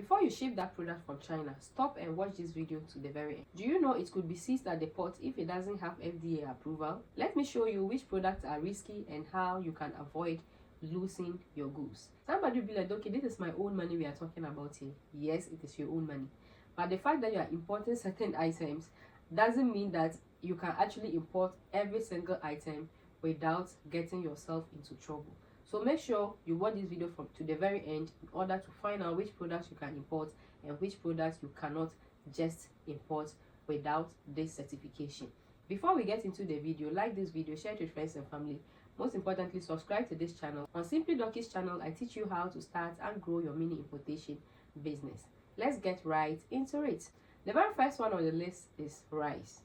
Before you ship that product from China, stop and watch this video to the very end. Do you know it could be seized at the port if it doesn't have FDA approval? Let me show you which products are risky and how you can avoid losing your goods. Somebody will be like, okay, this is my own money we are talking about here. Yes, it is your own money. But the fact that you are importing certain items doesn't mean that you can actually import every single item without getting yourself into trouble. So make sure you watch this video from to the very end in order to find out which products you can import and which products you cannot just import without this certification. Before we get into the video, like this video, share it with friends and family. Most importantly, subscribe to this channel. On Simply Dorkie's channel, I teach you how to start and grow your mini importation business. Let's get right into it. The very first one on the list is rice.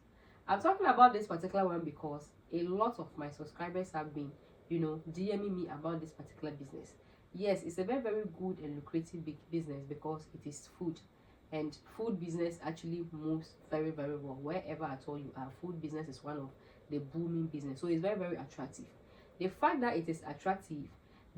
I'm talking about this particular one because a lot of my subscribers have been DMing me about this particular business. Yes, it's a very good and lucrative big business because it is food, and food business actually moves very well wherever at all you are. Food business is one of the booming business, so it's very attractive. The fact that it is attractive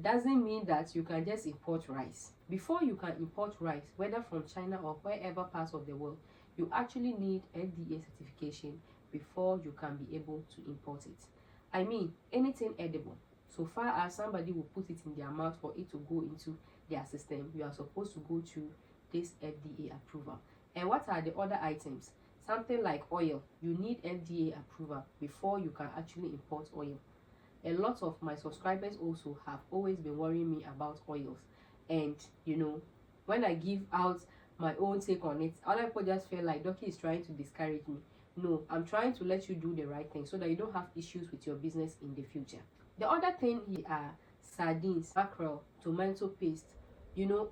doesn't mean that you can just import rice. Before you can import rice, whether from China or wherever parts of the world, you actually need FDA certification before you can be able to import it. I mean, anything edible, so far as somebody will put it in their mouth for it to go into their system, you are supposed to go through this FDA approval. And what are the other items? Something like oil, you need FDA approval before you can actually import oil. A lot of my subscribers also have always been worrying me about oils, and when I give out my own take on it, other people just feel like Dorkie is trying to discourage me. No, I'm trying to let you do the right thing so that you don't have issues with your business in the future. The other thing here are sardines, mackerel, tomato paste.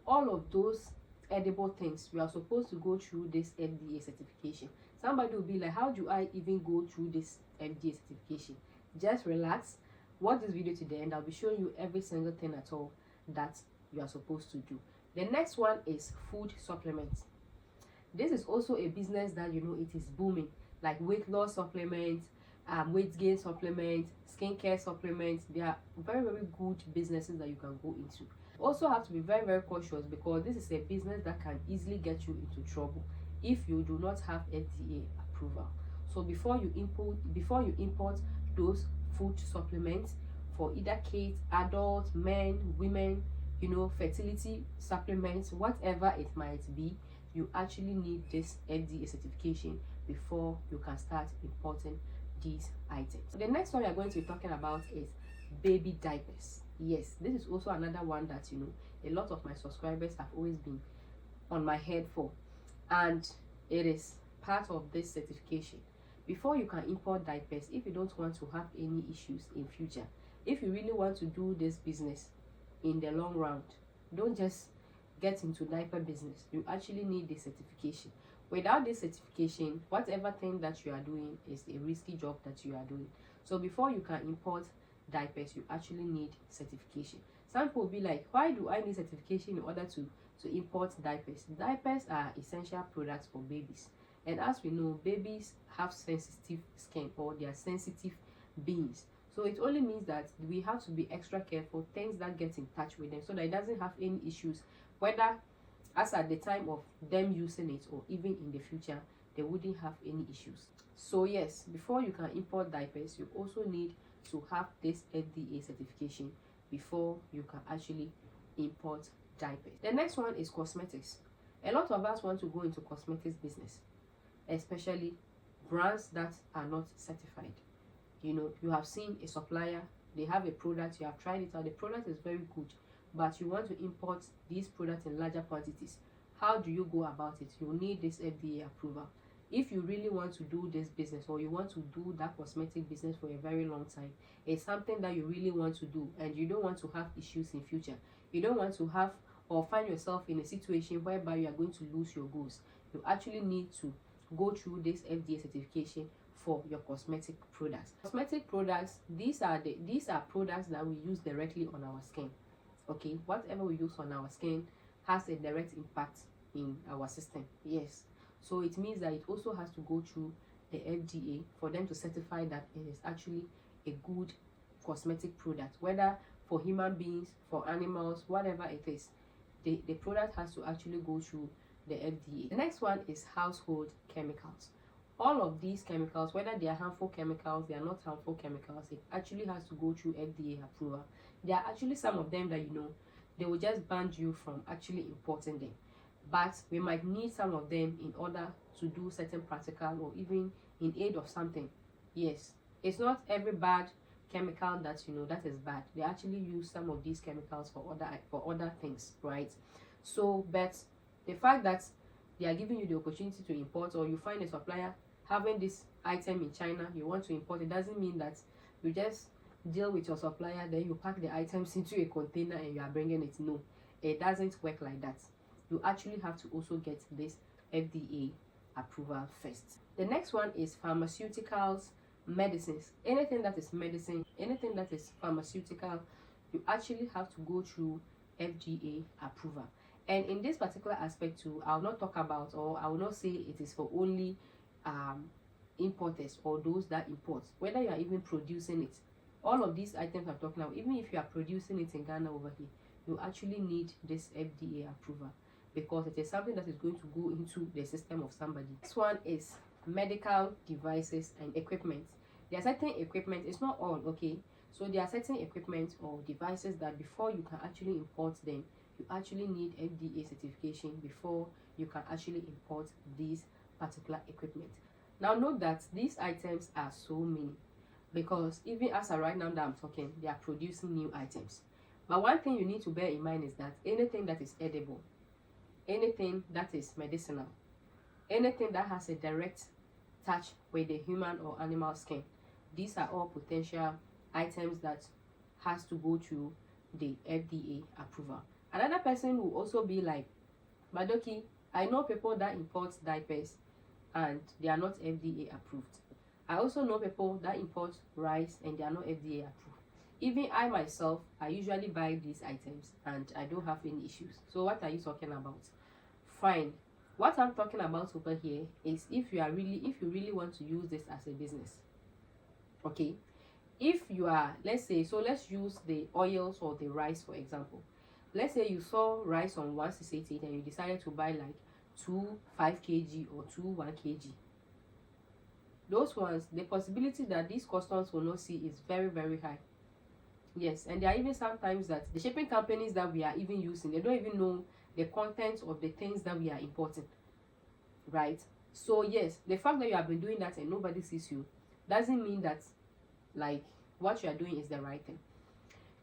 All of those edible things, we are supposed to go through this FDA certification. Somebody will be like, how do I even go through this FDA certification? Just relax, watch this video to the end. I'll be showing you every single thing at all that you are supposed to do. The next one is food supplements. This is also a business that it is booming, like weight loss supplements, weight gain supplements, skincare supplements. They are very good businesses that you can go into. You also have to be very cautious because this is a business that can easily get you into trouble if you do not have FDA approval. So before you import those food supplements for either kids, adults, men, women, fertility supplements, whatever it might be, you actually need this FDA certification before you can start importing these items. So the next one we are going to be talking about is baby diapers. Yes, this is also another one that a lot of my subscribers have always been on my head for, and it is part of this certification. Before you can import diapers, if you don't want to have any issues in future, if you really want to do this business in the long run, don't just get into diaper business. You actually need the certification. Without this certification, whatever thing that you are doing is a risky job that you are doing. So before you can import diapers, you actually need certification. Some people will be like, why do I need certification in order to import diapers? Diapers are essential products for babies, and as we know, babies have sensitive skin, or they are sensitive beings. So it only means that we have to be extra careful things that get in touch with them so that it doesn't have any issues, whether as at the time of them using it or even in the future, they wouldn't have any issues. So yes, before you can import diapers, you also need to have this FDA certification before you can actually import diapers. The next one is cosmetics. A lot of us want to go into cosmetics business, especially brands that are not certified. You have seen a supplier, they have a product, you have tried it out, the product is very good, but you want to import these products in larger quantities. How do you go about it? You need this FDA approval. If you really want to do this business, or you want to do that cosmetic business for a very long time, it's something that you really want to do, and you don't want to have issues in future. You don't want to have or find yourself in a situation whereby you are going to lose your goods. You actually need to go through this FDA certification for your cosmetic products. Cosmetic products, these are products that we use directly on our skin. Okay, whatever we use on our skin has a direct impact in our system. Yes, so it means that it also has to go through the FDA for them to certify that it is actually a good cosmetic product, whether for human beings, for animals, whatever it is. the product has to actually go through the FDA. The next one is household chemicals. All of these chemicals, whether they are harmful chemicals, they are not harmful chemicals, it actually has to go through FDA approval. There are actually some of them that they will just ban you from actually importing them, but we might need some of them in order to do certain practical or even in aid of something. Yes, it's not every bad chemical that that is bad. They actually use some of these chemicals for other things, right? So, but the fact that they are giving you the opportunity to import, or you find a supplier having this item in China, you want to import, it doesn't mean that you just deal with your supplier, then you pack the items into a container and you are bringing it. No, it doesn't work like that. You actually have to also get this FDA approval first. The next one is pharmaceuticals, medicines. Anything that is medicine, anything that is pharmaceutical, you actually have to go through FDA approval. And in this particular aspect too, I will not talk about, or I will not say it is for only importers or those that import, whether you are even producing it. All of these items I'm talking about, even if you are producing it in Ghana over here, you actually need this FDA approval, because it is something that is going to go into the system of somebody. Next one is medical devices and equipment. There are certain equipment, it's not all, okay? So there are certain equipment or devices that before you can actually import them, you actually need FDA certification before you can actually import these particular equipment. Now note that these items are so many, because even as of right now that I'm talking, they are producing new items. But one thing you need to bear in mind is that anything that is edible, anything that is medicinal, anything that has a direct touch with the human or animal skin, these are all potential items that has to go through the FDA approval. Another person will also be like, but Dorkie, I know people that import diapers and they are not FDA approved. I also know people that import rice and they are not FDA approved. Even I myself, I usually buy these items and I don't have any issues. So what are you talking about? Fine. What I'm talking about over here is if you really want to use this as a business. Okay? If you are, let's use the oils or the rice for example. Let's say you saw rice on 1688 and you decided to buy like 2 5 kg or 2 1 kg. Those ones, the possibility that these customs will not see is very, very high. Yes, and there are even sometimes that the shipping companies that we are even using, they don't even know the content of the things that we are importing, right? So yes, the fact that you have been doing that and nobody sees you doesn't mean that like what you are doing is the right thing.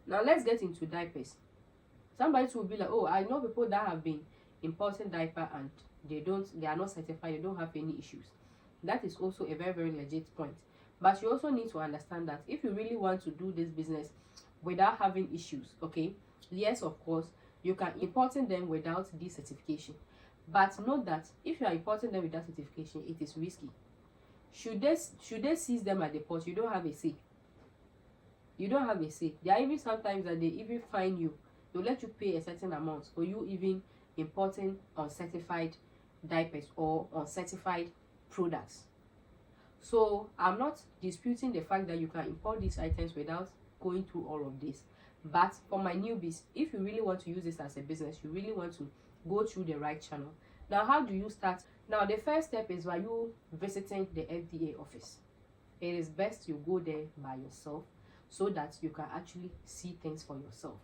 Now let's get into diapers. Somebody will be like, oh, I know people that have been importing diaper and they are not certified, they don't have any issues. That is also a very, very legit point. But you also need to understand that if you really want to do this business without having issues, okay, yes, of course, you can importing them without this certification. But note that if you are importing them without certification, it is risky. Should they seize them at the port, you don't have a say. You don't have a say. There are even sometimes that they even fine you. They'll let you pay a certain amount for you even importing uncertified diapers or uncertified products. So I'm not disputing the fact that you can import these items without going through all of this. But for my newbies, if you really want to use this as a business, you really want to go through the right channel. Now, how do you start? Now, the first step is by you visiting the FDA office. It is best you go there by yourself so that you can actually see things for yourself.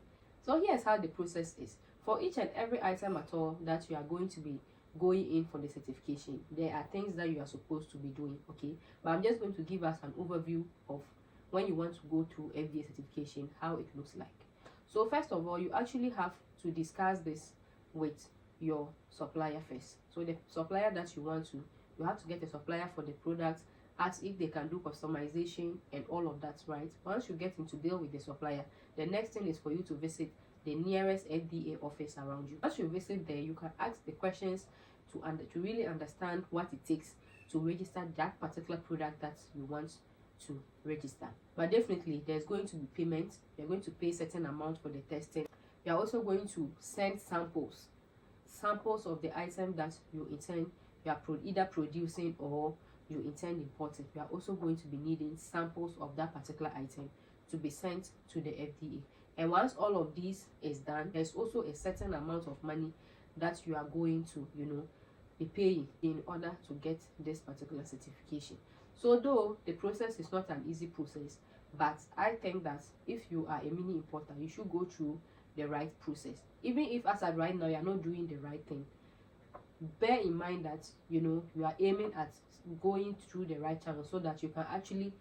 So here's how the process is. For each and every item at all that you are going to be going in for the certification, there are things that you are supposed to be doing, okay? But I'm just going to give us an overview of when you want to go through FDA certification, how it looks like. So first of all, you actually have to discuss this with your supplier first. So the supplier that you have to get a supplier for the product, ask if they can do customization and all of that, right? Once you get into deal with the supplier, the next thing is for you to visit the nearest FDA office around you. Once you visit there, you can ask the questions to really understand what it takes to register that particular product that you want to register. But definitely there's going to be payment. You're going to pay certain amount for the testing. You're also going to send samples of the item that you intend you are either producing or you intend importing. You are also going to be needing samples of that particular item to be sent to the FDA. And once all of this is done, there's also a certain amount of money that you are going to, be paying in order to get this particular certification. So though the process is not an easy process, but I think that if you are a mini importer, you should go through the right process. Even if as at right now you are not doing the right thing, bear in mind that you are aiming at going through the right channel so that you can actually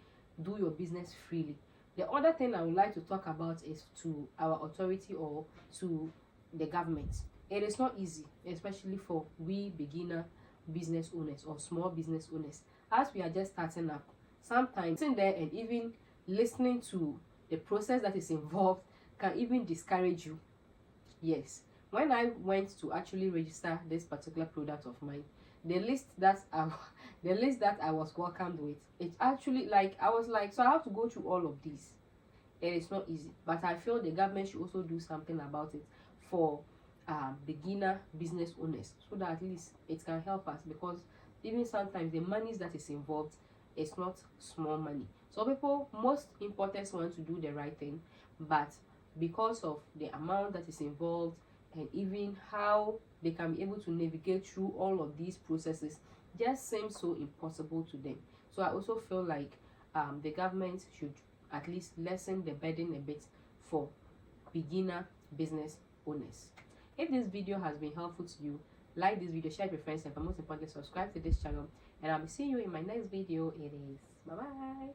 do your business freely. The other thing I would like to talk about is to our authority or to the government. It is not easy, especially for we beginner business owners or small business owners, as we are just starting up. Sometimes sitting there and even listening to the process that is involved can even discourage you. Yes, when I went to actually register this particular product of mine, the list that I was welcomed with, it actually, like, I was like, so I have to go through all of these. It is not easy, but I feel the government should also do something about it for beginner business owners, so that at least it can help us, because even sometimes the monies that is involved is not small money. So most importers want to do the right thing, but because of the amount that is involved and even how they can be able to navigate through all of these processes, just seems so impossible to them. So I also feel like the government should at least lessen the burden a bit for beginner business owners. If this video has been helpful to you, like this video, share with your friends, and most importantly, subscribe to this channel, and I'll be seeing you in my next video. It is bye bye.